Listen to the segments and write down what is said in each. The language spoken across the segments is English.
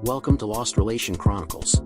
Welcome to Lost Relation Chronicles.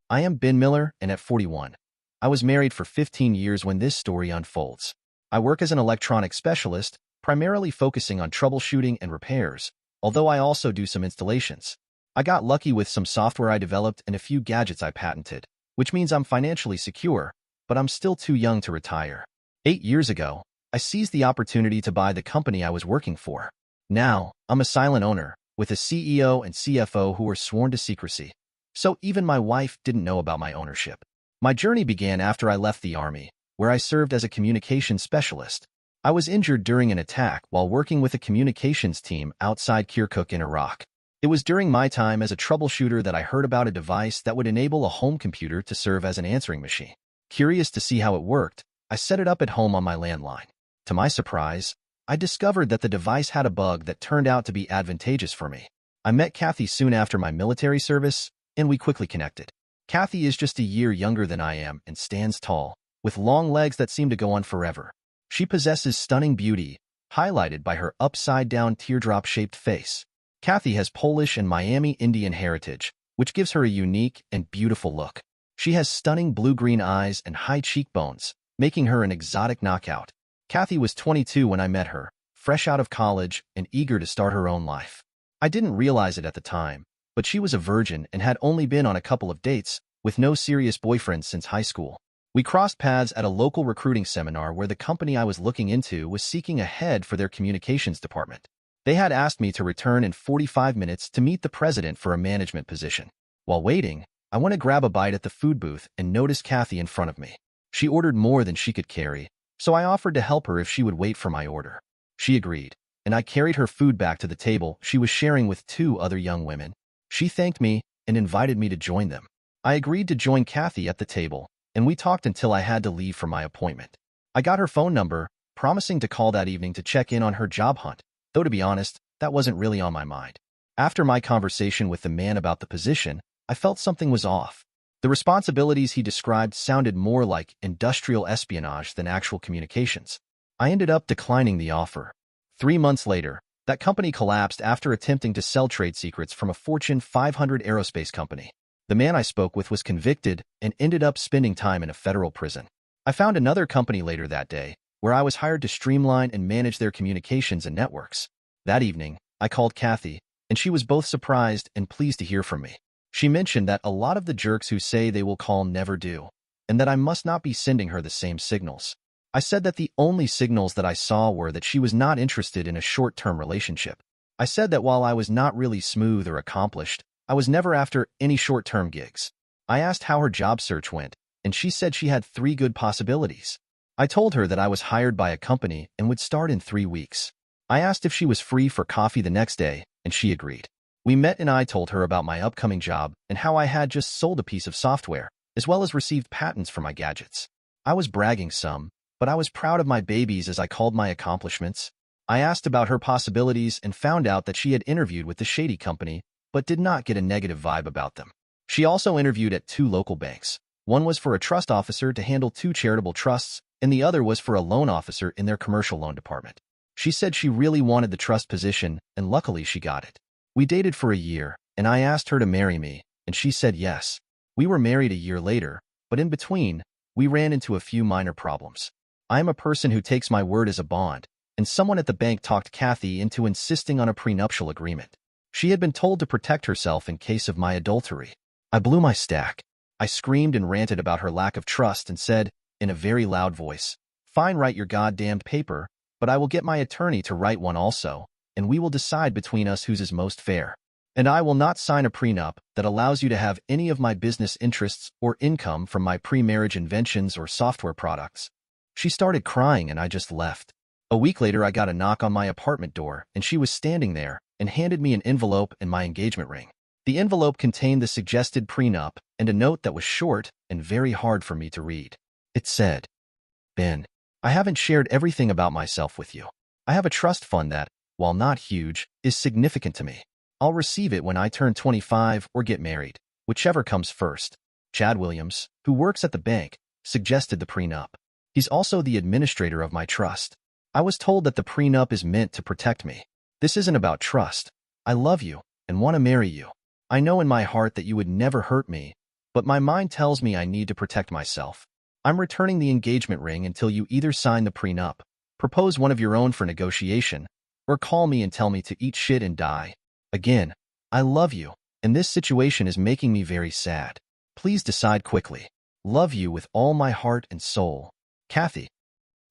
I am Ben Miller, and at 41, I was married for 15 years when this story unfolds. I work as an electronics specialist, primarily focusing on troubleshooting and repairs, although I also do some installations. I got lucky with some software I developed and a few gadgets I patented, which means I'm financially secure, but I'm still too young to retire. 8 years ago, I seized the opportunity to buy the company I was working for. Now, I'm a silent owner, with a CEO and CFO who are sworn to secrecy. So even my wife didn't know about my ownership. My journey began after I left the Army, where I served as a communications specialist. I was injured during an attack while working with a communications team outside Kirkuk in Iraq. It was during my time as a troubleshooter that I heard about a device that would enable a home computer to serve as an answering machine. Curious to see how it worked, I set it up at home on my landline. To my surprise, I discovered that the device had a bug that turned out to be advantageous for me. I met Kathy soon after my military service, and we quickly connected. Kathy is just a year younger than I am and stands tall, with long legs that seem to go on forever. She possesses stunning beauty, highlighted by her upside-down teardrop-shaped face. Kathy has Polish and Miami Indian heritage, which gives her a unique and beautiful look. She has stunning blue-green eyes and high cheekbones, making her an exotic knockout. Kathy was 22 when I met her, fresh out of college and eager to start her own life. I didn't realize it at the time, but she was a virgin and had only been on a couple of dates, with no serious boyfriend since high school. We crossed paths at a local recruiting seminar where the company I was looking into was seeking a head for their communications department. They had asked me to return in 45 minutes to meet the president for a management position. While waiting, I went to grab a bite at the food booth and noticed Kathy in front of me. She ordered more than she could carry, so I offered to help her if she would wait for my order. She agreed, and I carried her food back to the table she was sharing with 2 other young women. She thanked me and invited me to join them. I agreed to join Kathy at the table, and we talked until I had to leave for my appointment. I got her phone number, promising to call that evening to check in on her job hunt, though to be honest, that wasn't really on my mind. After my conversation with the man about the position, I felt something was off. The responsibilities he described sounded more like industrial espionage than actual communications. I ended up declining the offer. 3 months later, that company collapsed after attempting to sell trade secrets from a Fortune 500 aerospace company. The man I spoke with was convicted and ended up spending time in a federal prison. I found another company later that day, where I was hired to streamline and manage their communications and networks. That evening, I called Kathy, and she was both surprised and pleased to hear from me. She mentioned that a lot of the jerks who say they will call never do, and that I must not be sending her the same signals. I said that the only signals that I saw were that she was not interested in a short-term relationship. I said that while I was not really smooth or accomplished, I was never after any short-term gigs. I asked how her job search went, and she said she had 3 good possibilities. I told her that I was hired by a company and would start in 3 weeks. I asked if she was free for coffee the next day, and she agreed. We met and I told her about my upcoming job and how I had just sold a piece of software, as well as received patents for my gadgets. I was bragging some, but I was proud of my babies as I called my accomplishments. I asked about her possibilities and found out that she had interviewed with the shady company, but did not get a negative vibe about them. She also interviewed at 2 local banks. One was for a trust officer to handle 2 charitable trusts, and the other was for a loan officer in their commercial loan department. She said she really wanted the trust position, and luckily she got it. We dated for a year, and I asked her to marry me, and she said yes. We were married a year later, but in between, we ran into a few minor problems. I am a person who takes my word as a bond, and someone at the bank talked Kathy into insisting on a prenuptial agreement. She had been told to protect herself in case of my adultery. I blew my stack. I screamed and ranted about her lack of trust and said, in a very loud voice, "Fine, write your goddamned paper, but I will get my attorney to write one also, and we will decide between us whose is most fair. And I will not sign a prenup that allows you to have any of my business interests or income from my pre-marriage inventions or software products." She started crying and I just left. A week later, I got a knock on my apartment door, and she was standing there and handed me an envelope and my engagement ring. The envelope contained the suggested prenup and a note that was short and very hard for me to read. It said, "Ben, I haven't shared everything about myself with you. I have a trust fund that, while not huge, is significant to me. I'll receive it when I turn 25 or get married, whichever comes first. Chad Williams, who works at the bank, suggested the prenup. He's also the administrator of my trust. I was told that the prenup is meant to protect me. This isn't about trust. I love you and want to marry you. I know in my heart that you would never hurt me, but my mind tells me I need to protect myself. I'm returning the engagement ring until you either sign the prenup, propose one of your own for negotiation, or call me and tell me to eat shit and die. Again, I love you, and this situation is making me very sad. Please decide quickly. Love you with all my heart and soul. Kathy.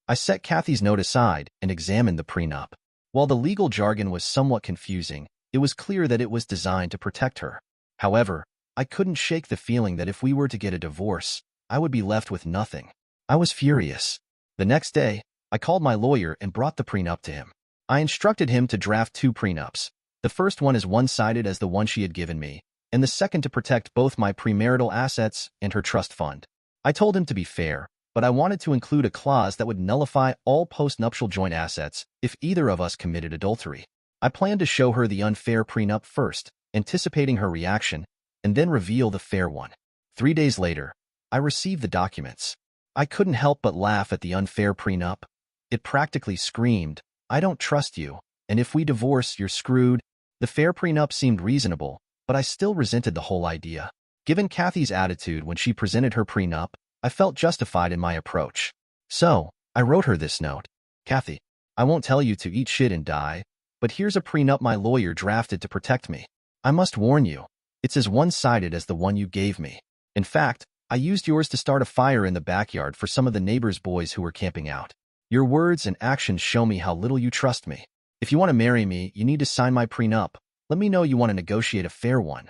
I set Kathy's note aside and examined the prenup. While the legal jargon was somewhat confusing, it was clear that it was designed to protect her. However, I couldn't shake the feeling that if we were to get a divorce, I would be left with nothing. I was furious. The next day, I called my lawyer and brought the prenup to him. I instructed him to draft 2 prenups. The first one as one-sided as the one she had given me, and the second to protect both my premarital assets and her trust fund. I told him to be fair, but I wanted to include a clause that would nullify all postnuptial joint assets if either of us committed adultery. I planned to show her the unfair prenup first, anticipating her reaction, and then reveal the fair one. 3 days later, I received the documents. I couldn't help but laugh at the unfair prenup. It practically screamed, "I don't trust you, and if we divorce, you're screwed." The fair prenup seemed reasonable, but I still resented the whole idea. Given Kathy's attitude when she presented her prenup, I felt justified in my approach. So, I wrote her this note. Kathy, I won't tell you to eat shit and die, but here's a prenup my lawyer drafted to protect me. I must warn you, it's as one-sided as the one you gave me. In fact, I used yours to start a fire in the backyard for some of the neighbors' boys who were camping out. Your words and actions show me how little you trust me. If you want to marry me, you need to sign my prenup. Let me know you want to negotiate a fair one.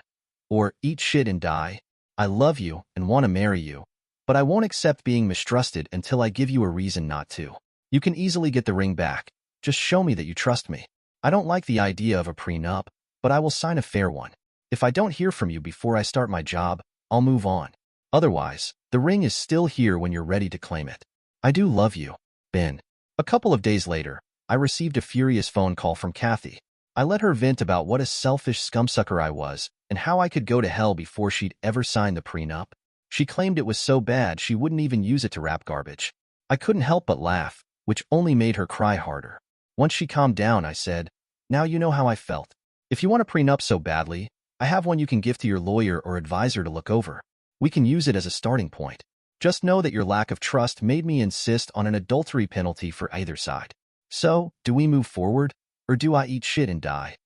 Or eat shit and die. I love you and want to marry you, but I won't accept being mistrusted until I give you a reason not to. You can easily get the ring back. Just show me that you trust me. I don't like the idea of a prenup, but I will sign a fair one. If I don't hear from you before I start my job, I'll move on. Otherwise, the ring is still here when you're ready to claim it. I do love you, Ben. A couple of days later, I received a furious phone call from Kathy. I let her vent about what a selfish scumsucker I was and how I could go to hell before she'd ever sign the prenup. She claimed it was so bad she wouldn't even use it to wrap garbage. I couldn't help but laugh, which only made her cry harder. Once she calmed down, I said, "Now you know how I felt. If you want a prenup so badly, I have one you can give to your lawyer or advisor to look over. We can use it as a starting point. Just know that your lack of trust made me insist on an adultery penalty for either side. So, do we move forward, or do I eat shit and die?"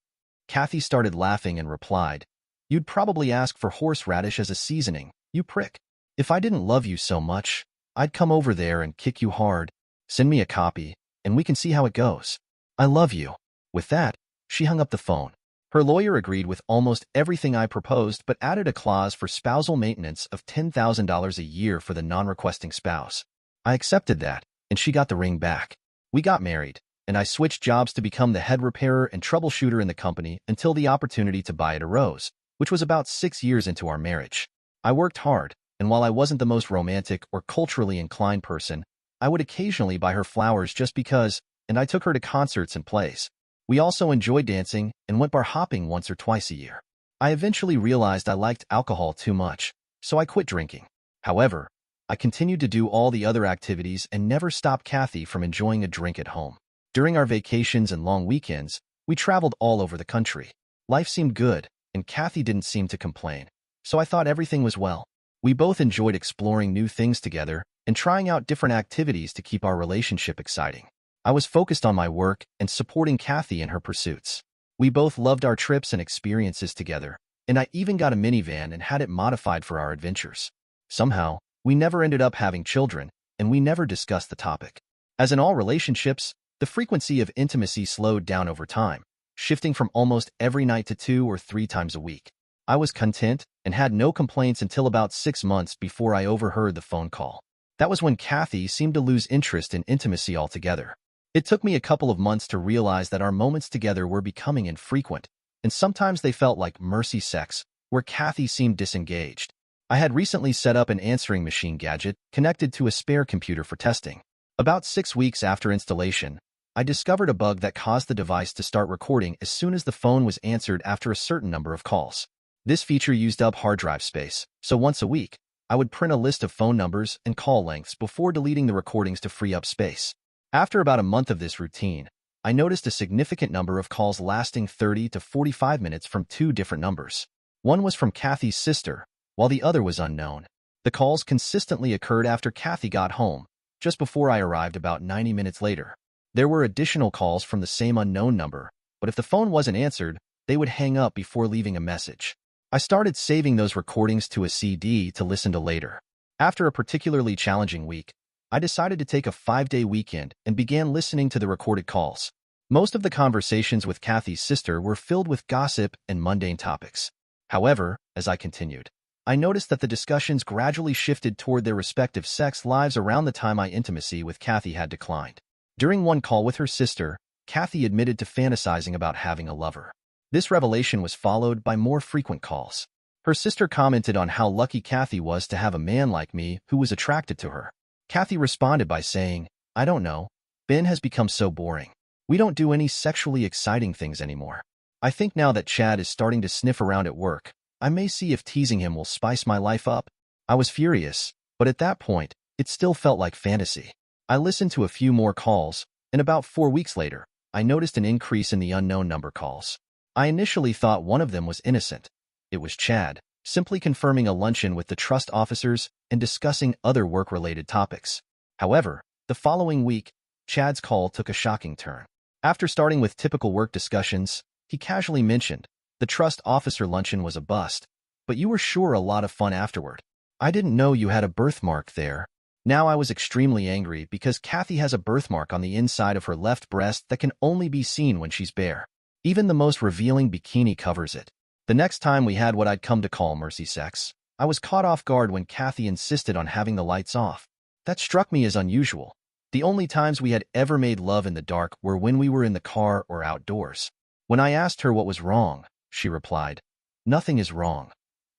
Kathy started laughing and replied, "You'd probably ask for horseradish as a seasoning, you prick. If I didn't love you so much, I'd come over there and kick you hard. Send me a copy, and we can see how it goes. I love you." With that, she hung up the phone. Her lawyer agreed with almost everything I proposed but added a clause for spousal maintenance of $10,000 a year for the non-requesting spouse. I accepted that, and she got the ring back. We got married, and I switched jobs to become the head repairer and troubleshooter in the company until the opportunity to buy it arose, which was about 6 years into our marriage. I worked hard, and while I wasn't the most romantic or culturally inclined person, I would occasionally buy her flowers just because, and I took her to concerts and plays. We also enjoyed dancing and went bar hopping once or twice a year. I eventually realized I liked alcohol too much, so I quit drinking. However, I continued to do all the other activities and never stopped Kathy from enjoying a drink at home. During our vacations and long weekends, we traveled all over the country. Life seemed good, and Kathy didn't seem to complain, so I thought everything was well. We both enjoyed exploring new things together and trying out different activities to keep our relationship exciting. I was focused on my work and supporting Kathy in her pursuits. We both loved our trips and experiences together, and I even got a minivan and had it modified for our adventures. Somehow, we never ended up having children, and we never discussed the topic. As in all relationships, the frequency of intimacy slowed down over time, shifting from almost every night to 2 or 3 times a week. I was content and had no complaints until about 6 months before I overheard the phone call. That was when Kathy seemed to lose interest in intimacy altogether. It took me a couple of months to realize that our moments together were becoming infrequent, and sometimes they felt like mercy sex, where Kathy seemed disengaged. I had recently set up an answering machine gadget connected to a spare computer for testing. About 6 weeks after installation, I discovered a bug that caused the device to start recording as soon as the phone was answered after a certain number of calls. This feature used up hard drive space, so once a week, I would print a list of phone numbers and call lengths before deleting the recordings to free up space. After about a month of this routine, I noticed a significant number of calls lasting 30 to 45 minutes from 2 different numbers. One was from Kathy's sister, while the other was unknown. The calls consistently occurred after Kathy got home, just before I arrived about 90 minutes later. There were additional calls from the same unknown number, but if the phone wasn't answered, they would hang up before leaving a message. I started saving those recordings to a CD to listen to later. After a particularly challenging week, I decided to take a 5-day weekend and began listening to the recorded calls. Most of the conversations with Kathy's sister were filled with gossip and mundane topics. However, as I continued, I noticed that the discussions gradually shifted toward their respective sex lives around the time my intimacy with Kathy had declined. During one call with her sister, Kathy admitted to fantasizing about having a lover. This revelation was followed by more frequent calls. Her sister commented on how lucky Kathy was to have a man like me who was attracted to her. Kathy responded by saying, "I don't know. Ben has become so boring. We don't do any sexually exciting things anymore. I think now that Chad is starting to sniff around at work, I may see if teasing him will spice my life up." I was furious, but at that point, it still felt like fantasy. I listened to a few more calls, and about 4 weeks later, I noticed an increase in the unknown number calls. I initially thought one of them was innocent. It was Chad, simply confirming a luncheon with the trust officers and discussing other work-related topics. However, the following week, Chad's call took a shocking turn. After starting with typical work discussions, he casually mentioned, "The trust officer luncheon was a bust, but you were sure a lot of fun afterward. I didn't know you had a birthmark there." Now I was extremely angry because Kathy has a birthmark on the inside of her left breast that can only be seen when she's bare. Even the most revealing bikini covers it. The next time we had what I'd come to call mercy sex, I was caught off guard when Kathy insisted on having the lights off. That struck me as unusual. The only times we had ever made love in the dark were when we were in the car or outdoors. When I asked her what was wrong, she replied, "Nothing is wrong.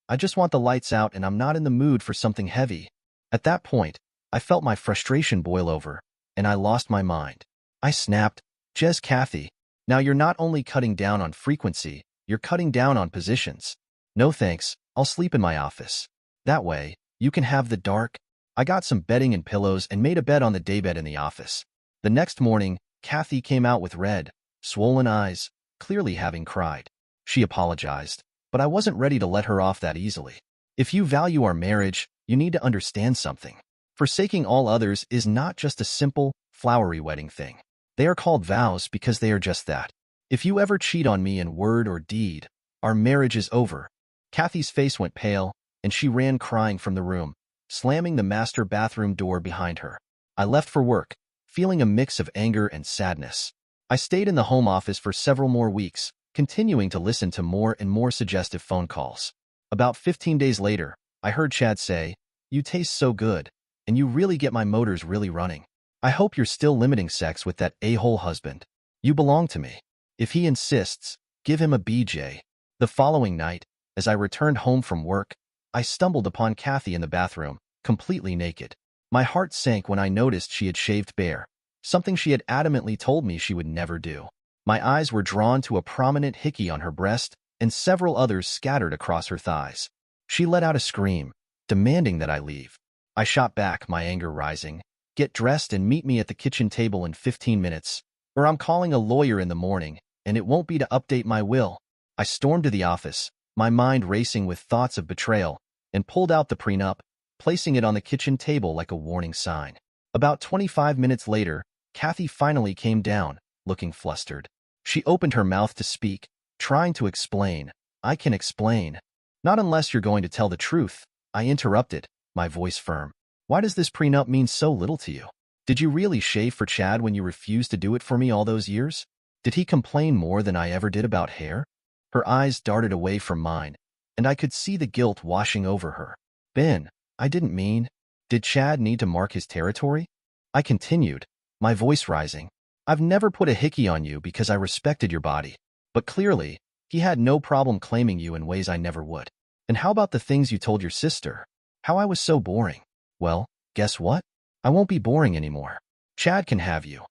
I just want the lights out and I'm not in the mood for something heavy." At that point, I felt my frustration boil over, and I lost my mind. I snapped, "Jez, Kathy, now you're not only cutting down on frequency, you're cutting down on positions. No thanks, I'll sleep in my office. That way, you can have the dark." I got some bedding and pillows and made a bed on the daybed in the office. The next morning, Kathy came out with red, swollen eyes, clearly having cried. She apologized, but I wasn't ready to let her off that easily. If you value our marriage, you need to understand something. Forsaking all others is not just a simple, flowery wedding thing. They are called vows because they are just that. If you ever cheat on me in word or deed, our marriage is over. Kathy's face went pale, and she ran crying from the room, slamming the master bathroom door behind her. I left for work, feeling a mix of anger and sadness. I stayed in the home office for several more weeks, continuing to listen to more and more suggestive phone calls. About 15 days later, I heard Chad say, "You taste so good, and you really get my motors really running. I hope you're still limiting sex with that a-hole husband. You belong to me. If he insists, give him a BJ." The following night, as I returned home from work, I stumbled upon Kathy in the bathroom, completely naked. My heart sank when I noticed she had shaved bare, something she had adamantly told me she would never do. My eyes were drawn to a prominent hickey on her breast and several others scattered across her thighs. She let out a scream, demanding that I leave. I shot back, my anger rising. "Get dressed and meet me at the kitchen table in 15 minutes, or I'm calling a lawyer in the morning, and it won't be to update my will." I stormed to the office, my mind racing with thoughts of betrayal, and pulled out the prenup, placing it on the kitchen table like a warning sign. About 25 minutes later, Kathy finally came down, looking flustered. She opened her mouth to speak, trying to explain. "I can explain." "Not unless you're going to tell the truth," I interrupted, my voice firm. "Why does this prenup mean so little to you? Did you really shave for Chad when you refused to do it for me all those years? Did he complain more than I ever did about hair?" Her eyes darted away from mine, and I could see the guilt washing over her. "Ben, I didn't mean. Did Chad need to mark his territory?" I continued, my voice rising. "I've never put a hickey on you because I respected your body. But clearly, he had no problem claiming you in ways I never would. And how about the things you told your sister? How I was so boring? Well, guess what? I won't be boring anymore. Chad can have you.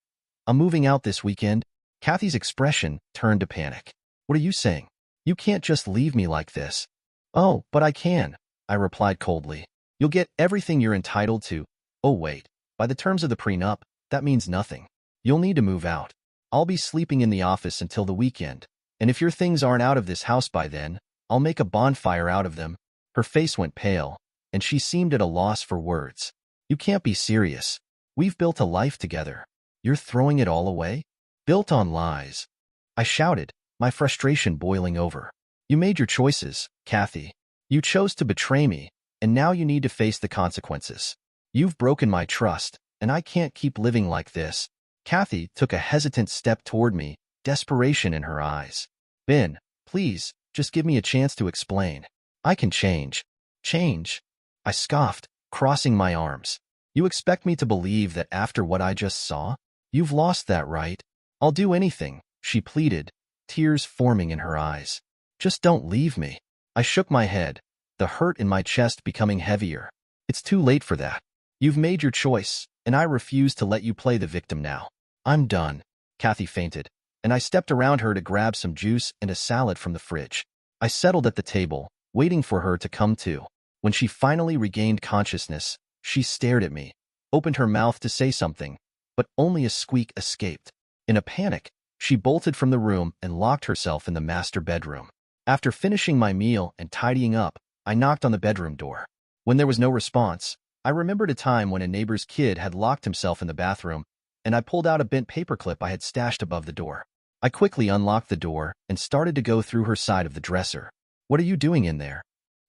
I'm moving out this weekend." Kathy's expression turned to panic. "What are you saying? You can't just leave me like this." "Oh, but I can," I replied coldly. "You'll get everything you're entitled to." "Oh wait, by the terms of the prenup, that means nothing. You'll need to move out. I'll be sleeping in the office until the weekend, and if your things aren't out of this house by then, I'll make a bonfire out of them." Her face went pale, and she seemed at a loss for words. "You can't be serious. We've built a life together. You're throwing it all away? Built on lies." I shouted, my frustration boiling over. "You made your choices, Kathy. You chose to betray me, and now you need to face the consequences. You've broken my trust, and I can't keep living like this." Kathy took a hesitant step toward me, desperation in her eyes. "Ben, please, just give me a chance to explain. I can change." "Change?" I scoffed, crossing my arms. "You expect me to believe that after what I just saw? You've lost that right." "I'll do anything," she pleaded, tears forming in her eyes. "Just don't leave me." I shook my head, the hurt in my chest becoming heavier. "It's too late for that. You've made your choice, and I refuse to let you play the victim now." "I'm done." Kathy fainted, and I stepped around her to grab some juice and a salad from the fridge. I settled at the table, waiting for her to come to. When she finally regained consciousness, she stared at me, opened her mouth to say something, but only a squeak escaped. In a panic, she bolted from the room and locked herself in the master bedroom. After finishing my meal and tidying up, I knocked on the bedroom door. When there was no response, I remembered a time when a neighbor's kid had locked himself in the bathroom, and I pulled out a bent paperclip I had stashed above the door. I quickly unlocked the door and started to go through her side of the dresser. "What are you doing in there?"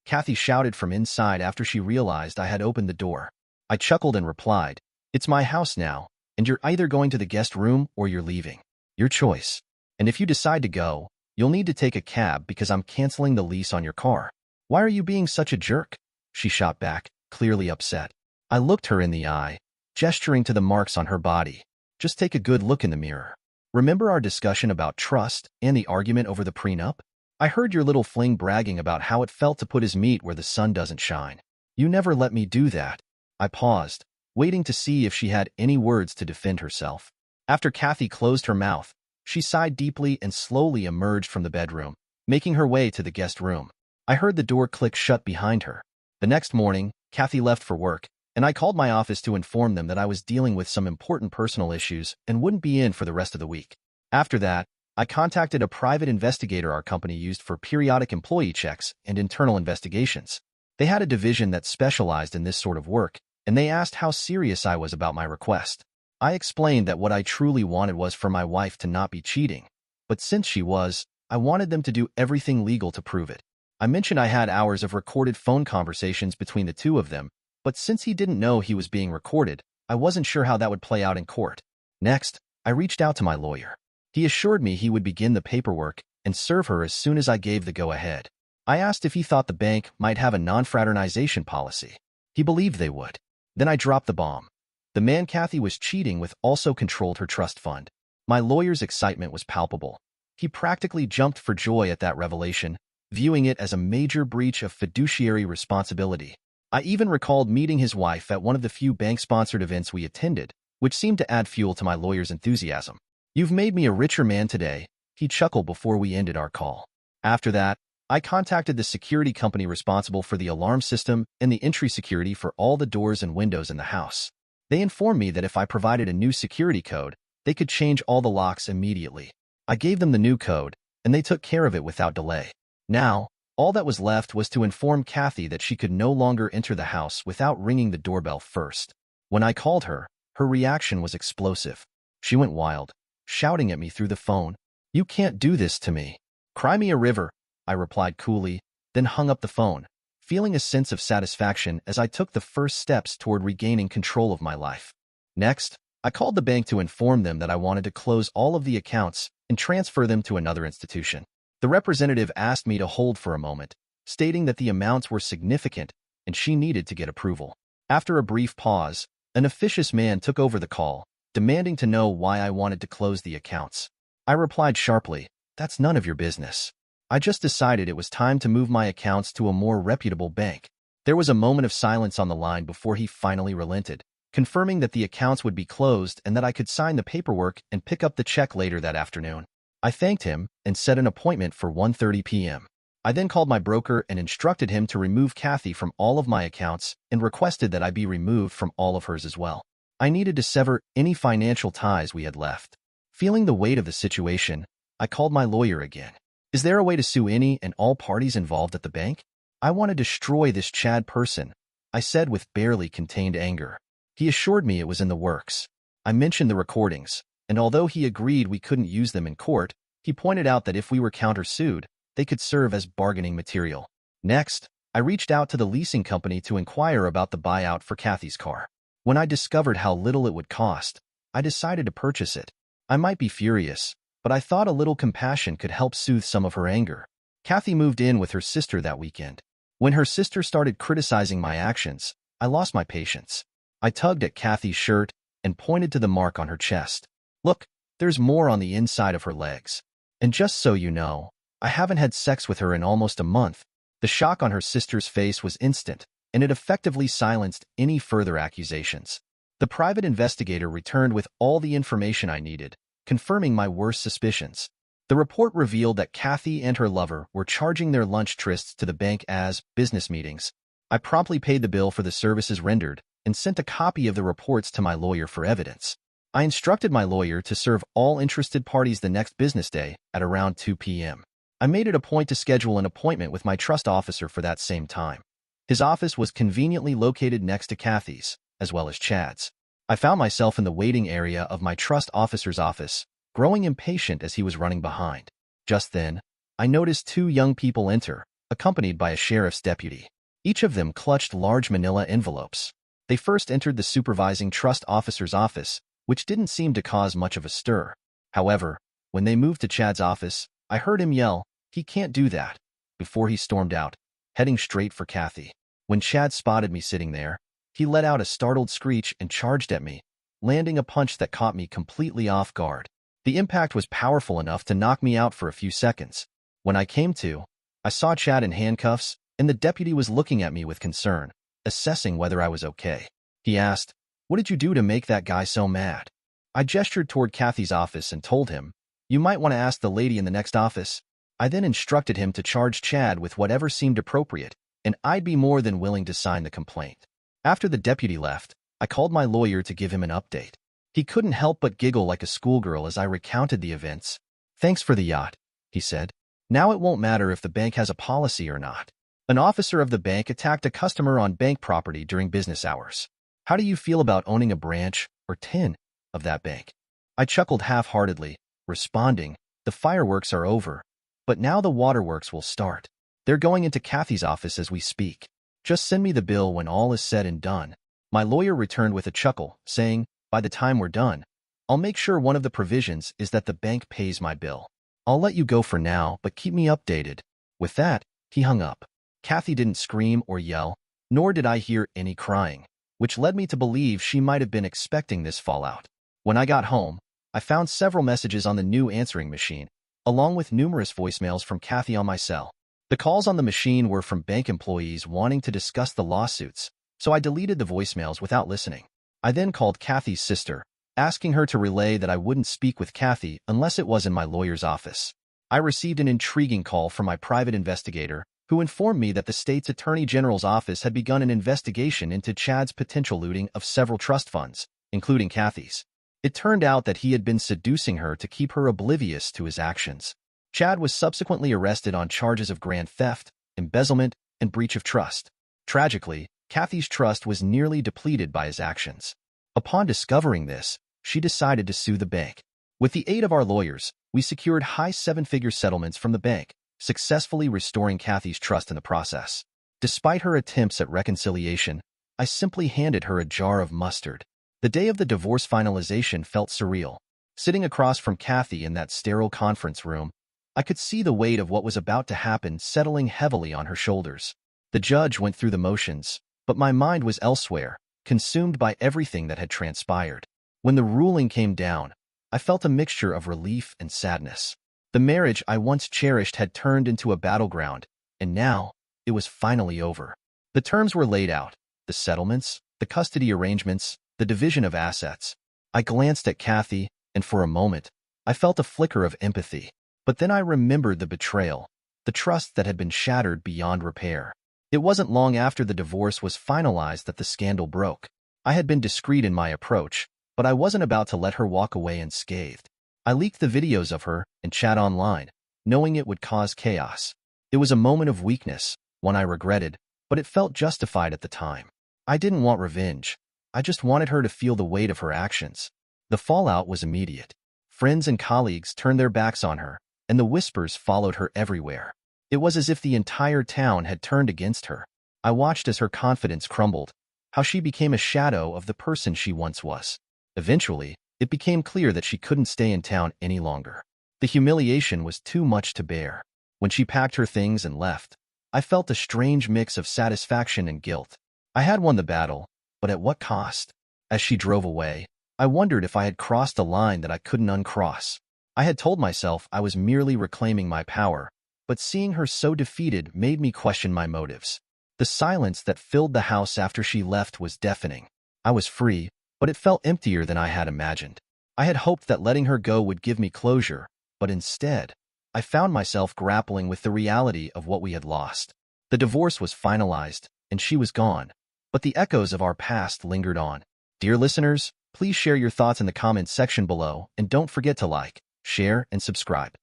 Kathy shouted from inside after she realized I had opened the door. I chuckled and replied, "It's my house now, and you're either going to the guest room or you're leaving. Your choice. And if you decide to go, you'll need to take a cab because I'm canceling the lease on your car." "Why are you being such a jerk?" she shot back, clearly upset. I looked her in the eye, gesturing to the marks on her body. "Just take a good look in the mirror. Remember our discussion about trust and the argument over the prenup? I heard your little fling bragging about how it felt to put his meat where the sun doesn't shine. You never let me do that." I paused, waiting to see if she had any words to defend herself. After Kathy closed her mouth, she sighed deeply and slowly emerged from the bedroom, making her way to the guest room. I heard the door click shut behind her. The next morning, Kathy left for work, and I called my office to inform them that I was dealing with some important personal issues and wouldn't be in for the rest of the week. After that, I contacted a private investigator our company used for periodic employee checks and internal investigations. They had a division that specialized in this sort of work, and they asked how serious I was about my request. I explained that what I truly wanted was for my wife to not be cheating, but since she was, I wanted them to do everything legal to prove it. I mentioned I had hours of recorded phone conversations between the two of them, but since he didn't know he was being recorded, I wasn't sure how that would play out in court. Next, I reached out to my lawyer. He assured me he would begin the paperwork and serve her as soon as I gave the go-ahead. I asked if he thought the bank might have a non-fraternization policy. He believed they would. Then I dropped the bomb. The man Kathy was cheating with also controlled her trust fund. My lawyer's excitement was palpable. He practically jumped for joy at that revelation, viewing it as a major breach of fiduciary responsibility. I even recalled meeting his wife at one of the few bank-sponsored events we attended, which seemed to add fuel to my lawyer's enthusiasm. "You've made me a richer man today," he chuckled before we ended our call. After that, I contacted the security company responsible for the alarm system and the entry security for all the doors and windows in the house. They informed me that if I provided a new security code, they could change all the locks immediately. I gave them the new code, and they took care of it without delay. Now, all that was left was to inform Kathy that she could no longer enter the house without ringing the doorbell first. When I called her, her reaction was explosive. She went wild, shouting at me through the phone, "You can't do this to me." "Cry me a river," I replied coolly, then hung up the phone, feeling a sense of satisfaction as I took the first steps toward regaining control of my life. Next, I called the bank to inform them that I wanted to close all of the accounts and transfer them to another institution. The representative asked me to hold for a moment, stating that the amounts were significant and she needed to get approval. After a brief pause, an officious man took over the call, demanding to know why I wanted to close the accounts. I replied sharply, "That's none of your business. I just decided it was time to move my accounts to a more reputable bank." There was a moment of silence on the line before he finally relented, confirming that the accounts would be closed and that I could sign the paperwork and pick up the check later that afternoon. I thanked him and set an appointment for 1:30 p.m. I then called my broker and instructed him to remove Kathy from all of my accounts and requested that I be removed from all of hers as well. I needed to sever any financial ties we had left. Feeling the weight of the situation, I called my lawyer again. Is there a way to sue any and all parties involved at the bank? I want to destroy this Chad person, I said with barely contained anger. He assured me it was in the works. I mentioned the recordings, and although he agreed we couldn't use them in court, he pointed out that if we were countersued, they could serve as bargaining material. Next, I reached out to the leasing company to inquire about the buyout for Kathy's car. When I discovered how little it would cost, I decided to purchase it. I might be furious, but I thought a little compassion could help soothe some of her anger. Kathy moved in with her sister that weekend. When her sister started criticizing my actions, I lost my patience. I tugged at Kathy's shirt and pointed to the mark on her chest. Look, there's more on the inside of her legs. And just so you know, I haven't had sex with her in almost a month. The shock on her sister's face was instant, and it effectively silenced any further accusations. The private investigator returned with all the information I needed, confirming my worst suspicions. The report revealed that Kathy and her lover were charging their lunch trysts to the bank as business meetings. I promptly paid the bill for the services rendered and sent a copy of the reports to my lawyer for evidence. I instructed my lawyer to serve all interested parties the next business day at around 2 p.m. I made it a point to schedule an appointment with my trust officer for that same time. His office was conveniently located next to Kathy's, as well as Chad's. I found myself in the waiting area of my trust officer's office, growing impatient as he was running behind. Just then, I noticed two young people enter, accompanied by a sheriff's deputy. Each of them clutched large manila envelopes. They first entered the supervising trust officer's office, which didn't seem to cause much of a stir. However, when they moved to Chad's office, I heard him yell, "He can't do that," before he stormed out, heading straight for Kathy. When Chad spotted me sitting there, he let out a startled screech and charged at me, landing a punch that caught me completely off guard. The impact was powerful enough to knock me out for a few seconds. When I came to, I saw Chad in handcuffs, and the deputy was looking at me with concern, assessing whether I was okay. He asked, "What did you do to make that guy so mad?" I gestured toward Kathy's office and told him, "You might want to ask the lady in the next office." I then instructed him to charge Chad with whatever seemed appropriate, and I'd be more than willing to sign the complaint. After the deputy left, I called my lawyer to give him an update. He couldn't help but giggle like a schoolgirl as I recounted the events. "Thanks for the yacht," he said. "Now it won't matter if the bank has a policy or not. An officer of the bank attacked a customer on bank property during business hours. How do you feel about owning a branch, or 10, of that bank?" I chuckled half-heartedly, responding, "The fireworks are over, but now the waterworks will start. They're going into Kathy's office as we speak. Just send me the bill when all is said and done." My lawyer returned with a chuckle, saying, "By the time we're done, I'll make sure one of the provisions is that the bank pays my bill. I'll let you go for now, but keep me updated." With that, he hung up. Kathy didn't scream or yell, nor did I hear any crying, which led me to believe she might have been expecting this fallout. When I got home, I found several messages on the new answering machine, along with numerous voicemails from Kathy on my cell. The calls on the machine were from bank employees wanting to discuss the lawsuits, so I deleted the voicemails without listening. I then called Kathy's sister, asking her to relay that I wouldn't speak with Kathy unless it was in my lawyer's office. I received an intriguing call from my private investigator, who informed me that the state's attorney general's office had begun an investigation into Chad's potential looting of several trust funds, including Kathy's. It turned out that he had been seducing her to keep her oblivious to his actions. Chad was subsequently arrested on charges of grand theft, embezzlement, and breach of trust. Tragically, Kathy's trust was nearly depleted by his actions. Upon discovering this, she decided to sue the bank. With the aid of our lawyers, we secured high seven-figure settlements from the bank, successfully restoring Kathy's trust in the process. Despite her attempts at reconciliation, I simply handed her a jar of mustard. The day of the divorce finalization felt surreal. Sitting across from Kathy in that sterile conference room, I could see the weight of what was about to happen settling heavily on her shoulders. The judge went through the motions, but my mind was elsewhere, consumed by everything that had transpired. When the ruling came down, I felt a mixture of relief and sadness. The marriage I once cherished had turned into a battleground, and now it was finally over. The terms were laid out, the settlements, the custody arrangements, the division of assets. I glanced at Kathy, and for a moment, I felt a flicker of empathy. But then I remembered the betrayal, the trust that had been shattered beyond repair. It wasn't long after the divorce was finalized that the scandal broke. I had been discreet in my approach, but I wasn't about to let her walk away unscathed. I leaked the videos of her and chat online, knowing it would cause chaos. It was a moment of weakness, one I regretted, but it felt justified at the time. I didn't want revenge. I just wanted her to feel the weight of her actions. The fallout was immediate. Friends and colleagues turned their backs on her, and the whispers followed her everywhere. It was as if the entire town had turned against her. I watched as her confidence crumbled, how she became a shadow of the person she once was. Eventually, it became clear that she couldn't stay in town any longer. The humiliation was too much to bear. When she packed her things and left, I felt a strange mix of satisfaction and guilt. I had won the battle, but at what cost? As she drove away, I wondered if I had crossed a line that I couldn't uncross. I had told myself I was merely reclaiming my power, but seeing her so defeated made me question my motives. The silence that filled the house after she left was deafening. I was free, but it felt emptier than I had imagined. I had hoped that letting her go would give me closure, but instead, I found myself grappling with the reality of what we had lost. The divorce was finalized, and she was gone, but the echoes of our past lingered on. Dear listeners, please share your thoughts in the comments section below, and don't forget to like, share, and subscribe.